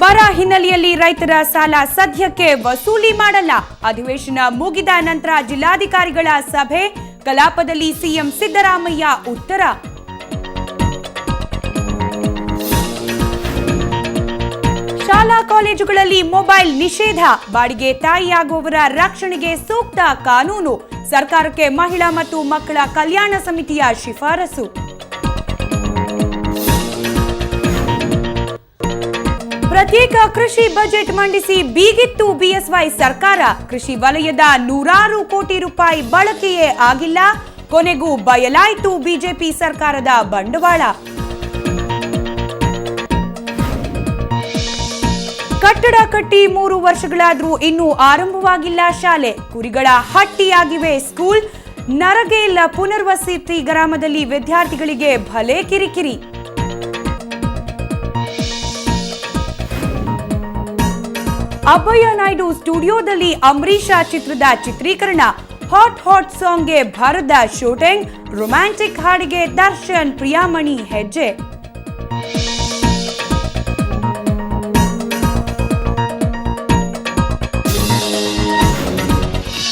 ಬರ ಹಿನ್ನೆಲೆಯಲ್ಲಿ ರೈತರ ಸಾಲ ಸದ್ಯಕ್ಕೆ ವಸೂಲಿ ಮಾಡಲ್ಲ. ಅಧಿವೇಶನ ಮುಗಿದ ನಂತರ ಜಿಲ್ಲಾಧಿಕಾರಿಗಳ ಸಭೆ, ಕಲಾಪದಲ್ಲಿ ಸಿಎಂ ಸಿದ್ದರಾಮಯ್ಯ ಉತ್ತರ. ಶಾಲಾ ಕಾಲೇಜುಗಳಲ್ಲಿ ಮೊಬೈಲ್ ನಿಷೇಧ, ಬಾಡಿಗೆ ತಾಯಿಯಾಗುವವರ ರಕ್ಷಣೆಗೆ ಸೂಕ್ತ ಕಾನೂನು, ಸರ್ಕಾರಕ್ಕೆ ಮಹಿಳಾ ಮತ್ತು ಮಕ್ಕಳ ಕಲ್ಯಾಣ ಸಮಿತಿಯ ಶಿಫಾರಸು. ಪ್ರತ್ಯೇಕ ಕೃಷಿ ಬಜೆಟ್ ಮಂಡಿಸಿ ಬೀಗಿತ್ತು ಬಿಎಸ್ವೈ ಸರ್ಕಾರ. ಕೃಷಿ ವಲಯದ ನೂರಾರು ಕೋಟಿ ರೂಪಾಯಿ ಬಳಕೆಯೇ ಆಗಿಲ್ಲ. ಕೊನೆಗೂ ಬಯಲಾಯಿತು ಬಿಜೆಪಿ ಸರ್ಕಾರದ ಬಂಡವಾಳ. ಕಟ್ಟಡ ಕಟ್ಟಿ 3 ವರ್ಷಗಳಾದ್ರೂ ಇನ್ನೂ ಆರಂಭವಾಗಿಲ್ಲ ಶಾಲೆ. ಕುರಿಗಳ ಹಟ್ಟಿಯಾಗಿವೆ ಸ್ಕೂಲ್. ನರಗೇಲ್ ಪುನರ್ವಸತಿ ಗ್ರಾಮದಲ್ಲಿ ವಿದ್ಯಾರ್ಥಿಗಳಿಗೆ ಭಲೆ ಕಿರಿಕಿರಿ. ಅಭಯ ನಾಯ್ಡು ಸ್ಟುಡಿಯೋದಲ್ಲಿ ಅಂಬರೀಷ ಚಿತ್ರದ ಚಿತ್ರೀಕರಣ. ಹಾಟ್ ಸಾಂಗ್ಗೆ ಭರದ ಶೂಟಿಂಗ್. ರೊಮ್ಯಾಂಟಿಕ್ ಹಾಡಿಗೆ ದರ್ಶನ್ ಪ್ರಿಯಾಮಣಿ ಹೆಜ್ಜೆ.